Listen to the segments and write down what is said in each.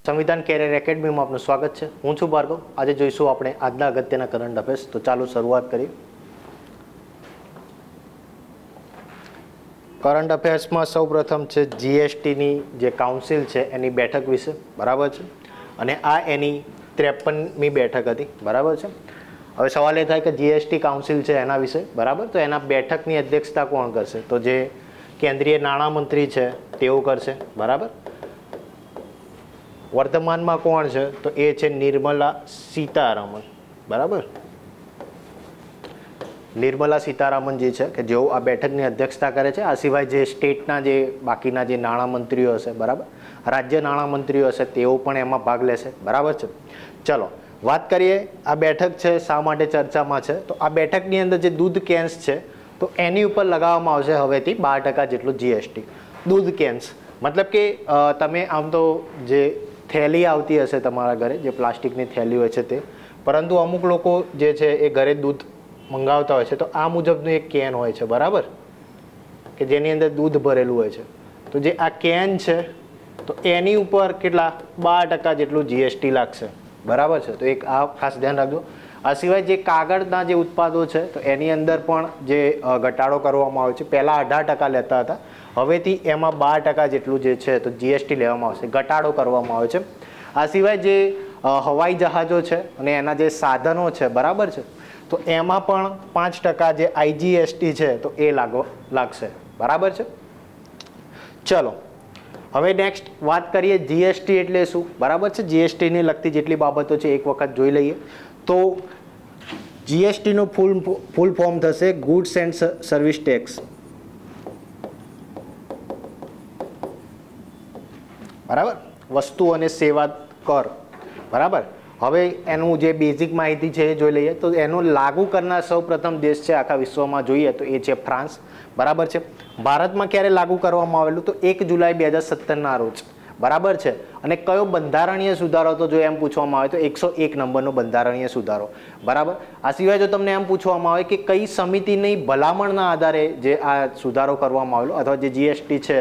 સંવિધાન કેરિયર એકેડમીમાં આપનું સ્વાગત છે. હું છું ભાર્ગવ. આજે જોઈશું આપણે આજના અગત્યના કરંટ અફેર્સ. તો ચાલો શરૂઆત કરીએ. કરંટ અફેર્સમાં સૌપ્રથમ છે જીએસટીની જે કાઉન્સિલ છે એની બેઠક વિશે, બરાબર છે, અને આ એની 53મી બેઠક હતી, બરાબર છે. હવે સવાલ એ થાય કે જીએસટી કાઉન્સિલ છે એના વિશે, બરાબર, તો એના બેઠકની અધ્યક્ષતા કોણ કરશે? તો જે કેન્દ્રીય નાણામંત્રી છે તેઓ કરશે, બરાબર. વર્તમાનમાં કોણ છે? તો એ છે નિર્મલા સીતારામન, બરાબર. નિર્મલા સીતારામન જે છે કે જેઓ આ બેઠકની અધ્યક્ષતા કરે છે. આ સિવાય જે સ્ટેટના જે બાકીના જે નાણામંત્રીઓ હશે, બરાબર, રાજ્ય નાણામંત્રીઓ હશે, તેઓ પણ એમાં ભાગ લેશે, બરાબર છે. ચલો વાત કરીએ આ બેઠક છે શા માટે ચર્ચામાં છે. તો આ બેઠકની અંદર જે દૂધ કેન્સ છે તો એની ઉપર લગાવવામાં આવશે હવેથી 12% જેટલું જીએસટી. દૂધ કેન્સ મતલબ કે તમે આમ તો જે થેલી આવતી હશે તમારા ઘરે, જે પ્લાસ્ટિકની થેલી હોય છે તે, પરંતુ અમુક લોકો જે છે એ ઘરે દૂધ મંગાવતા હોય છે તો આ મુજબનું એક કેન હોય છે, બરાબર, કે જેની અંદર દૂધ ભરેલું હોય છે. તો જે આ કેન છે તો એની ઉપર કેટલા 12% જેટલું જીએસટી લાગશે, બરાબર છે. તો એક આ ખાસ ધ્યાન રાખજો. આ સિવાય જે કાગળના જે ઉત્પાદો છે તો એની અંદર પણ જે ઘટાડો કરવામાં આવ્યો છે. પહેલાં 18% લેતા હતા, હવેથી એમાં 12% જેટલું જે છે તો જીએસટી લેવામાં આવશે, ઘટાડો કરવામાં આવે છે. આ સિવાય જે હવાઈ જહાજો છે અને એના જે સાધનો છે, બરાબર છે, તો એમાં પણ 5% જે આઈજીએસટી છે તો એ લાગશે, બરાબર છે. ચલો હવે નેક્સ્ટ વાત કરીએ જીએસટી એટલે શું, બરાબર છે. જીએસટીને લગતી જેટલી બાબતો છે એક વખત જોઈ લઈએ. તો જીએસટીનું ફૂલ ફોર્મ થશે ગુડ્સ એન્ડ સર્વિસ ટેક્સ, બરાબર, વસ્તુ અને સેવા કર, બરાબર. હવે એનું જે બેઝિક માહિતી છે એ જોઈ લઈએ. તો એનું લાગુ કરનાર સૌ પ્રથમ દેશ છે આખા વિશ્વમાં જોઈએ તો એ છે ફ્રાન્સ, બરાબર છે. ભારતમાં ક્યારે લાગુ કરવામાં આવેલું? તો 1 જુલાઈ 2017ના રોજ, બરાબર છે. અને કયો બંધારણીય સુધારો? તો જો એમ પૂછવામાં આવે તો 101 નંબરનો બંધારણીય સુધારો, બરાબર. આ સિવાય જો તમને એમ પૂછવામાં આવે કે કઈ સમિતિની ભલામણના આધારે જે આ સુધારો કરવામાં આવેલો અથવા જે જીએસટી છે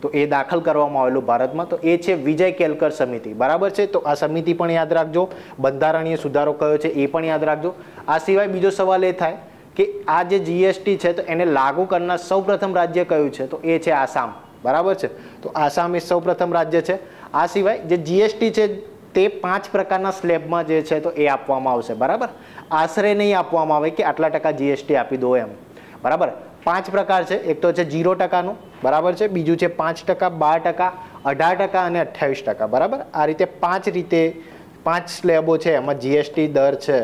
તો એ દાખલ કરવામાં આવેલું ભારતમાં, તો એ છે વિજય કેલકર સમિતિ, બરાબર છે. તો આ સમિતિ પણ યાદ રાખજો. બંધારણીય સુધારો કયો છે એ પણ યાદ રાખજો. આ સિવાય બીજો સવાલ એ થાય કે આ જે જીએસટી છે તો એને લાગુ કરનાર સૌપ્રથમ રાજ્ય કયું છે? તો એ છે આસામ, બરાબર છે. તો આસામ એ સૌપ્રથમ રાજ્ય છે. આ સિવાય જે જીએસટી છે તે 5 પ્રકારના સ્લેબમાં જે છે તો એ આપવામાં આવશે, બરાબર. આશરે નહીં આપવામાં આવે કે આટલા ટકા જીએસટી આપી દો એમ, બરાબર. 5 પ્રકાર છે. એક તો છે 0%નું, બરાબર છે. બીજું છે 5%, 12%, 18% અને 28%, બરાબર. આ રીતે 5 સ્લેબો છે એમાં જીએસટી દર છે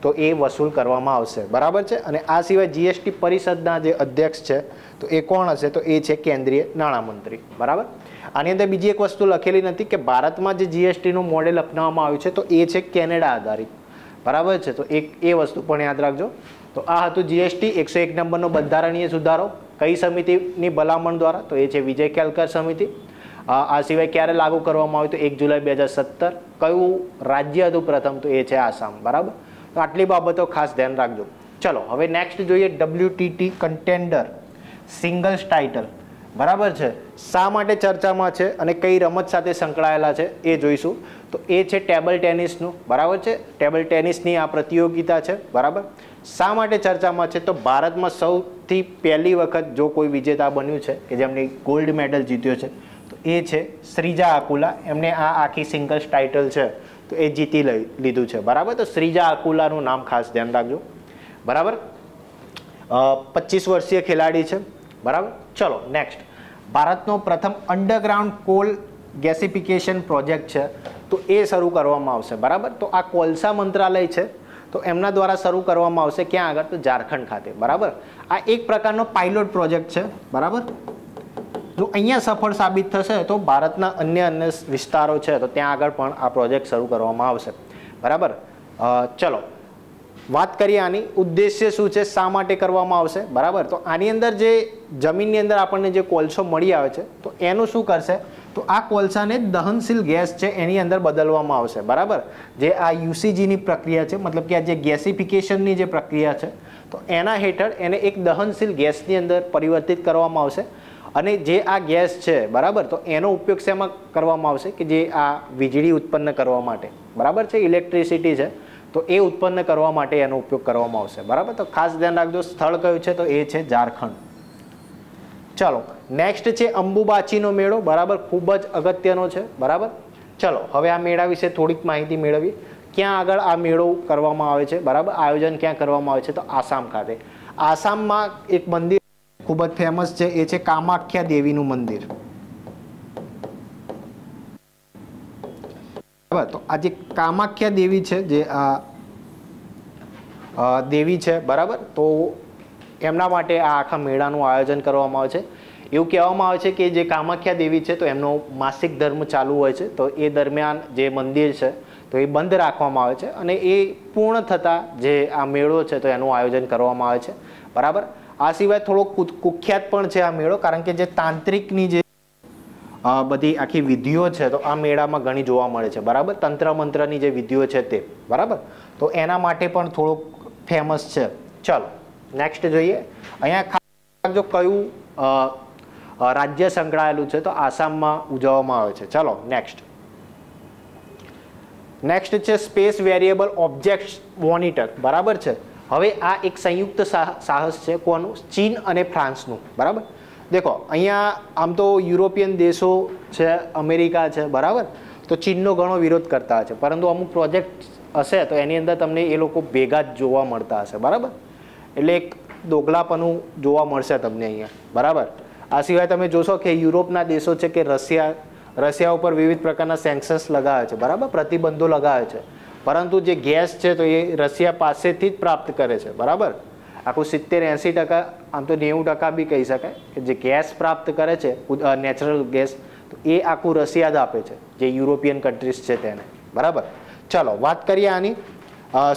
તો એ વસૂલ કરવામાં આવશે, બરાબર છે. અને આ સિવાય જીએસટી પરિષદના જે અધ્યક્ષ છે તો એ કોણ હશે? તો એ છે કેન્દ્રીય નાણામંત્રી, બરાબર. આની અંદર બીજી એક વસ્તુ લખેલી નથી કે ભારતમાં જે જીએસટીનું મોડેલ અપનાવવામાં આવ્યું છે તો એ છે કેનેડા આધારિત, બરાબર છે. તો એ વસ્તુ પણ યાદ રાખજો. તો આ હતું જીએસટી 101 નંબરનો બંધારણીય સુધારો. કઈ સમિતિની ભલામણ દ્વારા? તો એ છે વિજય કેલકર સમિતિ. આ સિવાય ક્યારે લાગુ કરવામાં આવ્યું? તો 1 જુલાઈ 2017. કયું રાજ્ય હતું પ્રથમ? તો એ છે આસામ, બરાબર. તો આટલી બાબતો ખાસ ધ્યાન રાખજો. ચલો હવે નેક્સ્ટ જોઈએ WTT કન્ટેન્ડર સિંગલ્સ ટાઇટલ, બરાબર છે. શા માટે ચર્ચામાં છે અને કઈ રમત સાથે સંકળાયેલા છે એ જોઈશું. તો એ છે ટેબલ ટેનિસનું, બરાબર છે. ટેબલ ટેનિસની આ પ્રતિયોગિતા છે, બરાબર. શા માટે ચર્ચામાં છે? તો ભારતમાં સૌથી પહેલી વખત જો કોઈ વિજેતા બન્યું છે કે જેમને ગોલ્ડ મેડલ જીત્યો છે તો એ છે શ્રીજા આકુલા. એમને આ આખી સિંગલ્સ ટાઇટલ છે તો એ જીતી લીધું છે, બરાબર. તો શ્રીજા આકુલાનું નામ ખાસ ધ્યાન રાખજો, બરાબર. 25 વર્ષીય ખેલાડી છે, બરાબર. ચલો નેક્સ્ટ. ભારતનો પ્રથમ અંડરગ્રાઉન્ડ કોલ ગેસિફિકેશન પ્રોજેક્ટ છે તો એ શરૂ કરવામાં આવશે, બરાબર. તો આ કોલસા મંત્રાલય છે તો એમના દ્વારા શરૂ કરવામાં આવશે. ક્યાં આગળ? તો ઝારખંડ ખાતે, બરાબર. આ એક પ્રકારનો પાયલોટ પ્રોજેક્ટ છે, બરાબર. જો અહીંયા સફળ સાબિત થશે તો ભારતના અન્ય વિસ્તારો છે તો ત્યાં આગળ પણ આ પ્રોજેક્ટ શરૂ કરવામાં આવશે, બરાબર. ચલો વાત કરીએ આની ઉદ્દેશ્ય શું છે, શા માટે કરવામાં આવશે, બરાબર. તો આની અંદર જે જમીનની અંદર આપણને જે કોલસો મળી આવે છે તો એનું શું કરશે? તો આ કોલસાને દહનશીલ ગેસ છે એની અંદર બદલવામાં આવશે, બરાબર. જે આ યુસીજીની પ્રક્રિયા છે, મતલબ કે આ જે ગેસિફિકેશનની જે પ્રક્રિયા છે તો એના હેઠળ એને એક દહનશીલ ગેસની અંદર પરિવર્તિત કરવામાં આવશે અને જે આ ગેસ છે બરાબર, તો એનો ઉપયોગ શેમાં કરવામાં આવશે કે જે આ વીજળી ઉત્પન્ન કરવા માટે, બરાબર છે, ઇલેક્ટ્રિસિટી છે, તો એ ઉત્પન્ન કરવા માટે એનો ઉપયોગ કરવામાં આવશે, બરાબર. તો ખાસ ધ્યાન રાખજો, સ્થળ કયું છે તો એ છે ઝારખંડ. ચલો નેક્સ્ટ છે અંબુબાચીનો મેળો, બરાબર, ખૂબ જ અગત્યનો છે, બરાબર. ચલો હવે આ મેળા વિશે થોડીક માહિતી મેળવીએ. ક્યાં આગળ આ મેળો કરવામાં આવે છે, બરાબર, આયોજન ક્યાં કરવામાં આવે છે તો આસામ ખાતે. આસામમાં એક મંદિર ખૂબ જ ફેમસ છે, એ છે કામાખ્યા દેવીનું મંદિર, બરાબર. તો આ જે કામાખ્યા દેવી છે, જે આ દેવી છે, બરાબર, તો એમના માટે આ આખા મેળાનું આયોજન કરવામાં આવે છે. એવું કહેવામાં આવે છે કે જે કામાખ્યા દેવી છે તો એમનો માસિક ધર્મ ચાલુ હોય છે, તો એ દરમિયાન જે મંદિર છે તો એ બંધ રાખવામાં આવે છે અને એ પૂર્ણ થતાં જે આ મેળો છે તો એનું આયોજન કરવામાં આવે છે, બરાબર. આ સિવાય થોડો કુખ્યાત પણ છે આ મેળો, કારણ કે જે તાંત્રિકની જે બધી આખી વિધિઓ છે તો આ મેળામાં ઘણી જોવા મળે છે, બરાબર. તંત્ર મંત્રની જે વિધિઓ છે તે, બરાબર, તો એના માટે પણ થોડુંક ફેમસ છે. ચાલો નેક્સ્ટ જોઈએ. અહીંયા ખાસ જો કયું રાજ્ય સંકળાયેલું છે તો આસામમાં ઉજવવામાં આવે છે. ચાલો નેક્સ્ટ છે સ્પેસ વેરિયેબલ ઓબ્જેક્ટ મોનિટર, બરાબર છે. હવે આ એક સંયુક્ત સાહસ છે, કોનું? ચીન અને ફ્રાન્સનું, બરાબર. દેખો અહીંયા આમ તો યુરોપિયન દેશો છે, અમેરિકા છે, બરાબર, તો ચીનનો ઘણો વિરોધ કરતા હશે, પરંતુ અમુક પ્રોજેક્ટ હશે તો એની અંદર તમને એ લોકો ભેગા જ જોવા મળતા હશે, બરાબર. એટલે એક દોગલાપણું જોવા મળશે તમને અહીંયા, બરાબર. આ સિવાય તમે જોશો કે યુરોપના દેશો છે કે રશિયા ઉપર વિવિધ પ્રકારના સેન્કશન્સ લગાવે છે, બરાબર, પ્રતિબંધો લગાવે છે, પરંતુ જે ગેસ છે તો એ રશિયા પાસેથી જ પ્રાપ્ત કરે છે, બરાબર. આખું 70-80%, આમ તો 90% બી કહી શકાય કે જે ગેસ પ્રાપ્ત કરે છે નેચરલ ગેસ, તો એ આખું રશિયા જ આપે છે, જે યુરોપિયન કન્ટ્રીઝ છે તેને, બરાબર. ચલો વાત કરીએ આની.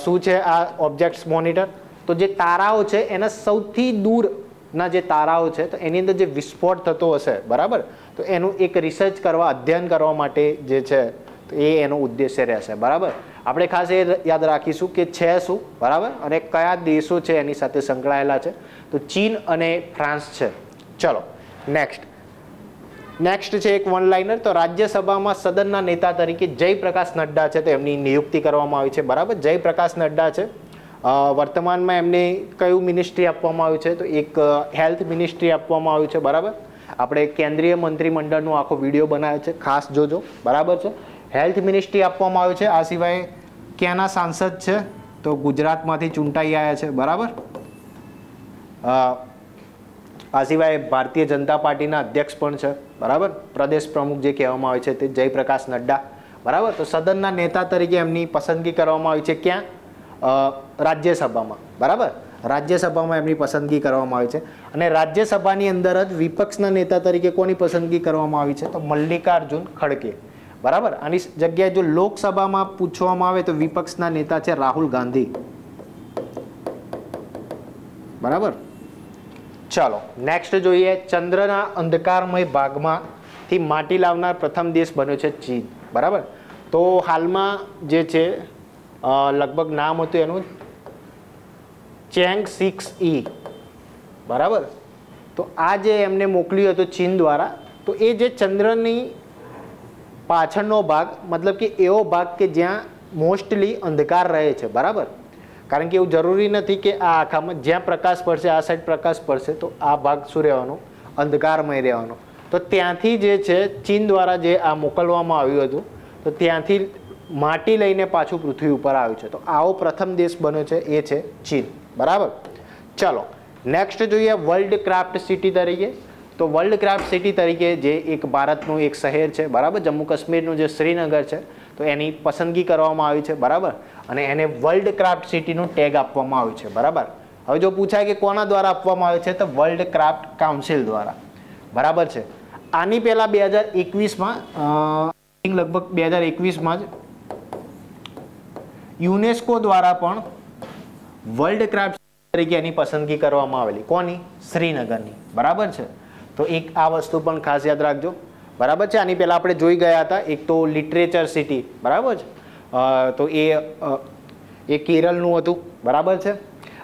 શું છે આ ઓબ્જેક્ટ્સ મોનિટર? તો જે તારાઓ છે એના સૌથી દૂરના જે તારાઓ છે તો એની અંદર જે વિસ્ફોટ થતો હશે, બરાબર, તો એનું એક રિસર્ચ કરવા, અધ્યયન કરવા માટે જે છે તો એ એનો ઉદ્દેશ્ય રહેશે, બરાબર. આપણે ખાસ એ યાદ રાખીશું કે છે શું, બરાબર, અને કયા દેશો છે એની સાથે સંકળાયેલા છે, તો ચીન અને ફ્રાન્સ છે. ચલો નેક્સ્ટ છે એક વન લાઇનર. તો રાજ્યસભામાં સદનના નેતા તરીકે જયપ્રકાશ નડ્ડા છે તો એમની નિયુક્તિ કરવામાં આવી છે, બરાબર. જયપ્રકાશ નડ્ડા છે, વર્તમાનમાં એમને કયું મિનિસ્ટ્રી આપવામાં આવ્યું છે તો એક હેલ્થ મિનિસ્ટ્રી આપવામાં આવ્યું છે, બરાબર. આપણે કેન્દ્રીય મંત્રીમંડળનો આખો વિડીયો બનાવ્યો છે, ખાસ જોજો, બરાબર છે. હેલ્થ મિનિસ્ટ્રી આપવામાં આવ્યું છે. આ સિવાય ક્યાંના સાંસદ છે તો ગુજરાતમાંથી ચૂંટાઈ આવ્યા છે, બરાબર. આ સિવાય ભારતીય જનતા પાર્ટીના અધ્યક્ષ પણ છે, બરાબર, પ્રદેશ પ્રમુખ જે કહેવામાં આવે છે તે જયપ્રકાશ નડ્ડા, બરાબર. તો સદનના નેતા તરીકે એમની પસંદગી કરવામાં આવી છે, ક્યાં? રાજ્યસભામાં, બરાબર. રાજ્યસભામાં એમની પસંદગી કરવામાં આવી છે. અને રાજ્યસભાની અંદર જ વિપક્ષના નેતા તરીકે કોની પસંદગી કરવામાં આવી છે તો મલ્લિકાર્જુન ખડગે, બરાબર. આની જગ્યાએ જો લોકસભામાં પૂછવામાં આવે તો વિપક્ષના નેતા છે રાહુલ ગાંધી, બરાબર. ચાલો નેક્સ્ટ જોઈએ. ચંદ્રના અંધકારમય ભાગમાંથી માટી લાવનાર પ્રથમ દેશ બન્યો છે ચીન, બરાબર. તો હાલમાં જે છે લગભગ નામ હતું એનું ચેંગ 6E, બરાબર. તો આ જે એમને મોકલ્યું હતું ચીન દ્વારા, તો એ જે ચંદ્રની પાછળનો ભાગ, મતલબ કે એવો ભાગ કે જ્યાં મોસ્ટલી અંધકાર રહે છે, બરાબર. કારણ કે એવું જરૂરી નથી કે આ આખામાં જ્યાં પ્રકાશ પડશે આ સાઈડ પ્રકાશ પડશે તો આ ભાગ શું રહેવાનો? અંધકારમય રહેવાનો. તો ત્યાંથી જે છે ચીન દ્વારા જે આ મોકલવામાં આવ્યું હતું તો ત્યાંથી માટી લઈને પાછું પૃથ્વી ઉપર આવ્યું છે. તો આવો પ્રથમ દેશ બન્યો છે એ છે ચીન, બરાબર. ચાલો નેક્સ્ટ જોઈએ વર્લ્ડ ક્રાફ્ટ સિટી તરીકે. તો વર્લ્ડ ક્રાફ્ટ સિટી તરીકે જે એક ભારતનું એક શહેર છે, બરાબર, જમ્મુ કાશ્મીરનું જે શ્રીનગર છે તો એની પસંદગી કરવામાં આવી છે, બરાબર. અને એને વર્લ્ડ ક્રાફ્ટ સિટીનું ટેગ આપવામાં આવ્યું છે, બરાબર. હવે જો પૂછાય કે કોના દ્વારા આપવામાં આવે છે તો વર્લ્ડ ક્રાફ્ટ કાઉન્સિલ દ્વારા, બરાબર છે. આની પહેલાં 2021માં લગભગ 2021માં જ યુનેસ્કો દ્વારા પણ વર્લ્ડ ક્રાફ્ટ તરીકે એની પસંદગી કરવામાં આવેલી. કોની? શ્રીનગરની, બરાબર છે. તો એક આ વસ્તુ પણ ખાસ યાદ રાખજો, બરાબર છે. આની પહેલાં આપણે જોઈ ગયા હતા એક તો લિટરેચર સિટી, બરાબર છે, તો એ કેરળનું હતું, બરાબર છે.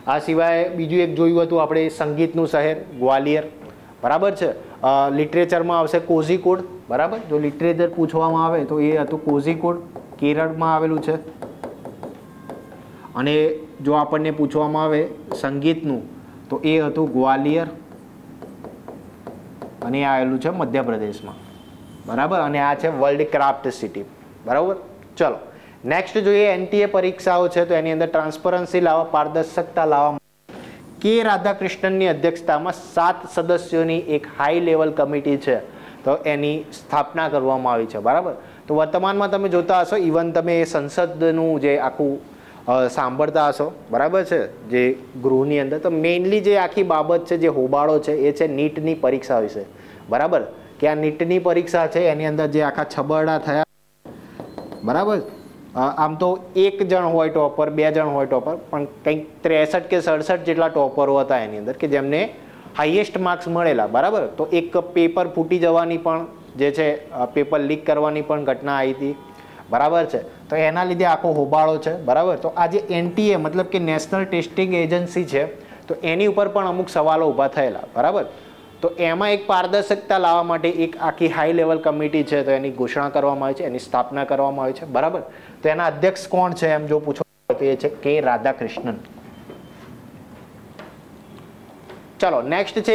આ સિવાય બીજું એક જોયું હતું આપણે સંગીતનું શહેર ગ્વાલિયર, બરાબર છે. લિટરેચરમાં આવશે કોઝિકોડ, બરાબર. જો લિટરેચર પૂછવામાં આવે તો એ હતું કોઝિકોડ, કેરળમાં આવેલું છે. અને જો આપણને પૂછવામાં આવે સંગીતનું તો એ હતું ગ્વાલિયર અને એ આવેલું છે મધ્યપ્રદેશમાં, બરાબર. અને આ છે વર્લ્ડ ક્રાફ્ટ સિટી, બરાબર. ચલો નેક્સ્ટ જોઈએ એનટીએ પરીક્ષાઓ છે તો એની અંદર ટ્રાન્સપરન્સી લાવવા, પારદર્શકતા લાવવા કે રાધાકૃષ્ણનની અધ્યક્ષતામાં 7 સદસ્યોની એક હાઈ લેવલ કમિટી છે તો એની સ્થાપના કરવામાં આવી છે, બરાબર. તો વર્તમાનમાં તમે જોતા હશો, ઇવન તમે સંસદનું જે આખું સાંભળતા હશો, બરાબર છે, જે ગૃહની અંદર, તો મેઇનલી જે આખી બાબત છે, જે હોબાળો છે એ છે નીટની પરીક્ષા વિશે, બરાબર. કે આ નીટની પરીક્ષા છે એની અંદર જે આખા છબરડા થયા, બરાબર. આમ તો 1 જણ હોય ટોપર, 2 જણ હોય ટોપર, પણ કંઈક 63 કે 67 જેટલા ટોપરો હતા એની અંદર કે જેમને હાઈએસ્ટ માર્ક્સ મળેલા, બરાબર. તો એક પેપર ફૂટી જવાની પણ જે છે, પેપર લીક કરવાની પણ ઘટના આવી હતી, બરાબર છે. તો એના લીધે આખો હોબાળો છે, બરાબર. તો આ જે એનટીએ મતલબ કે નેશનલ ટેસ્ટિંગ એજન્સી છે તો એની ઉપર પણ અમુક સવાલો ઊભા થયેલા, બરાબર. તો એમાં એક પારદર્શકતા લાવવા માટે એક આખી હાઈ લેવલ કમિટી છે તો એની ઘોષણા કરવામાં આવી છે, એની સ્થાપના કરવામાં આવી છે, બરાબર. તો એના અધ્યક્ષ કોણ છે એમ જો પૂછો તો એ છે કે રાધાકૃષ્ણન. ચલો નેક્સ્ટ છે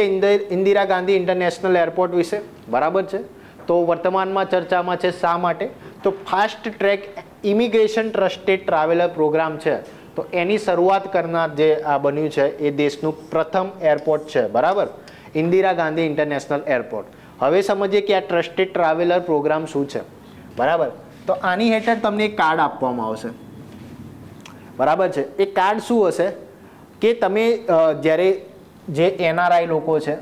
ઇન્દિરા ગાંધી ઇન્ટરનેશનલ એરપોર્ટ વિશે, બરાબર છે. તો વર્તમાનમાં ચર્ચામાં છે. શા માટે? તો fast track immigration trusted traveller programme છે તો એની શરૂઆત કરનાર જે આ બન્યું છે એ દેશનું પ્રથમ એરપોર્ટ છે, બરાબર. Indira Gandhi international airport. હવે સમજીએ કે આ ટ્રસ્ટેડ ટ્રાવેલર પ્રોગ્રામ શું છે, બરાબર. તો આની હેઠળ તમને એક કાર્ડ આપવામાં આવશે, બરાબર છે. એ કાર્ડ શું હશે કે તમે જ્યારે જે એનઆરઆઈ લોકો છે,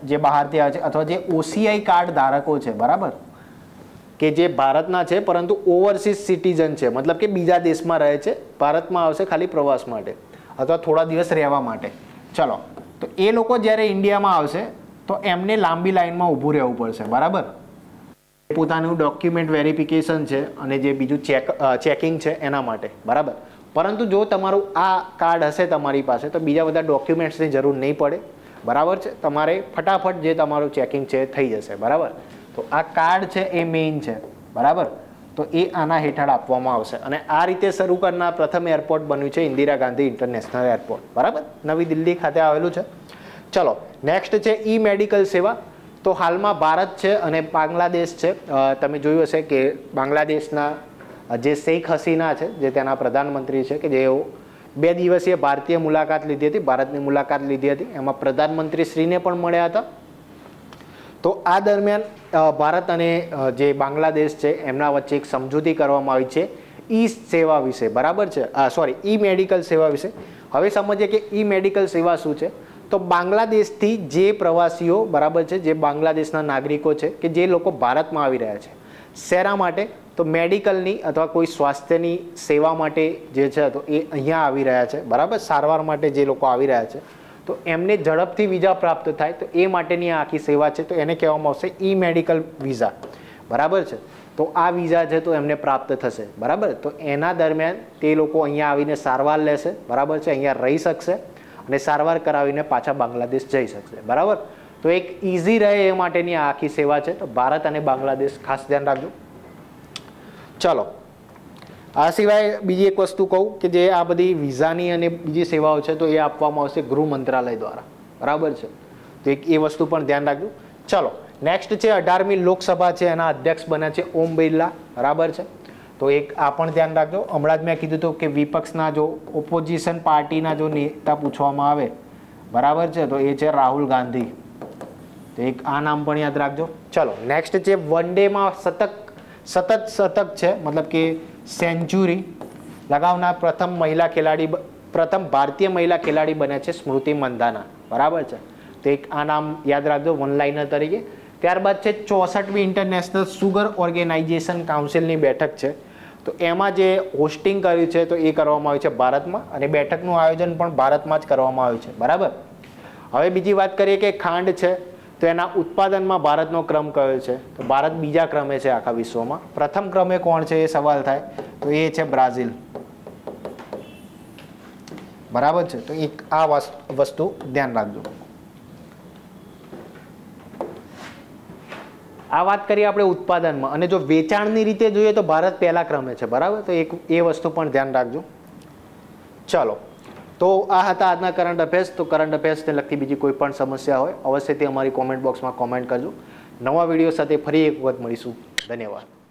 જે બહારથી આવે છે, અથવા જે ઓસીઆઈ કાર્ડ ધારકો છે, બરાબર, કે જે ભારતના છે પરંતુ ઓવરસીઝ સિટીઝન છે, મતલબ કે બીજા દેશમાં રહે છે, ભારતમાં આવશે ખાલી પ્રવાસ માટે અથવા થોડા દિવસ રહેવા માટે. ચલો, તો એ લોકો જ્યારે ઇન્ડિયામાં આવશે તો એમને લાંબી લાઈનમાં ઊભું રહેવું પડશે, બરાબર. પોતાનું ડોક્યુમેન્ટ વેરિફિકેશન છે અને જે બીજું ચેકિંગ છે એના માટે, બરાબર. પરંતુ જો તમારું આ કાર્ડ હશે તમારી પાસે તો બીજા બધા ડોક્યુમેન્ટ્સની જરૂર નહીં પડે, બરાબર છે. તમારે ફટાફટ જે તમારું ચેકિંગ છે થઈ જશે, બરાબર. તો આ કાર્ડ છે એ મેઇન છે, બરાબર. તો એ આના હેઠળ આપવામાં આવશે અને આ રીતે શરૂ કરનાર પ્રથમ એરપોર્ટ બન્યું છે ઇન્દિરા ગાંધી ઇન્ટરનેશનલ એરપોર્ટ, બરાબર. નવી દિલ્હી ખાતે આવેલું છે. ચલો નેક્સ્ટ છે ઈ મેડિકલ સેવા. તો હાલમાં ભારત છે અને બાંગ્લાદેશ છે. તમે જોયું હશે કે બાંગ્લાદેશના જે શેખ હસીના છે, જે તેના પ્રધાનમંત્રી છે, કે જેઓ 2 દિવસીય ભારતીય મુલાકાત લીધી હતી, ભારતની મુલાકાત લીધી હતી. એમાં પ્રધાનમંત્રી શ્રીને પણ મળ્યા હતા. તો આ દરમિયાન ભારત અને જે બાંગ્લાદેશ છે એમના વચ્ચે એક સમજૂતી કરવામાં આવી છે ઈ સેવા વિશે, બરાબર છે. ઈ મેડિકલ સેવા વિશે. હવે સમજીએ કે ઈ મેડિકલ સેવા શું છે. તો બાંગ્લાદેશથી જે પ્રવાસીઓ, બરાબર છે, જે બાંગ્લાદેશના નાગરિકો છે કે જે લોકો ભારતમાં આવી રહ્યા છે, શેના માટે? તો મેડિકલની અથવા કોઈ સ્વાસ્થ્યની સેવા માટે જે છે તો એ અહીંયા આવી રહ્યા છે, બરાબર. સારવાર માટે જે લોકો આવી રહ્યા છે તો એમને ઝડપથી વિઝા પ્રાપ્ત થાય તો એ માટેની આખી સેવા છે તો એને કહેવામાં આવશે ઈ મેડિકલ વિઝા, બરાબર છે. તો આ વિઝા છે તો એમને પ્રાપ્ત થશે, બરાબર. તો એના દરમિયાન તે લોકો અહીંયા આવીને સારવાર લેશે, બરાબર છે, અહીંયા રહી શકશે અને સારવાર કરાવીને પાછા બાંગ્લાદેશ જઈ શકશે, બરાબર. તો એક ઇઝી રહે એ માટેની આ આખી સેવા છે. તો ભારત અને બાંગ્લાદેશ ખાસ ધ્યાન રાખજો. ચલો, આ સિવાય બીજી એક વસ્તુ કહું કે જે આ બધી વિઝાની અને બીજી સેવાઓ છે તો એ આપવામાં આવશે ગૃહ મંત્રાલય દ્વારા, બરાબર છે. તો એક એ વસ્તુ પણ ધ્યાન રાખજો. ચલો નેક્સ્ટ છે 18મી લોકસભા છે, એના અધ્યક્ષ બન્યા છે ઓમ બિરલા, બરાબર છે. તો એક આ પણ ધ્યાન રાખજો. હમણાં જ મેં કીધું હતું કે વિપક્ષના જો ઓપોઝિશન પાર્ટીના જો નેતા પૂછવામાં આવે, બરાબર છે, તો એ છે રાહુલ ગાંધી. તો એક આ નામ પણ યાદ રાખજો. ચલો નેક્સ્ટ છે વન ડેમાં સતત શતક છે, મતલબ કે સેન્ચુરી લગાવનાર પ્રથમ ભારતીય મહિલા ખેલાડી બને છે સ્મૃતિ મંધાના, બરાબર છે. તો એક આ નામ યાદ રાખજો વન લાઇનર તરીકે. ત્યારબાદ છે 64મી ઇન્ટરનેશનલ સુગર ઓર્ગેનાઇઝેશન કાઉન્સિલની બેઠક છે. તો એમાં જે હોસ્ટિંગ કર્યું છે તો એ કરવામાં આવ્યું છે ભારતમાં અને બેઠકનું આયોજન પણ ભારતમાં જ કરવામાં આવ્યું છે, બરાબર. હવે બીજી વાત કરીએ કે ખાંડ છે તો એના ઉત્પાદનમાં ભારતનો ક્રમ કયો છે? તો ભારત બીજા ક્રમે છે આખા વિશ્વમાં. પ્રથમ ક્રમે કોણ છે એ સવાલ થાય તો એ છે બ્રાઝિલ, બરાબર છે. તો એક આ વસ્તુ ધ્યાન રાખજો. આ વાત કરીએ આપણે ઉત્પાદનમાં, અને જો વેચાણની રીતે જોઈએ તો ભારત પહેલા ક્રમે છે, બરાબર. તો એ વસ્તુ પણ ધ્યાન રાખજો. ચલો, તો આ હતા આજના કરંટ અફેર્સ. તો કરંટ અફેર્સને લગતી બીજી કોઈ પણ સમસ્યા હોય અવશ્યથી અમારી કોમેન્ટ બોક્સમાં કોમેન્ટ કરજો. નવા વિડીયો સાથે ફરી એક વખત મળીશું. ધન્યવાદ.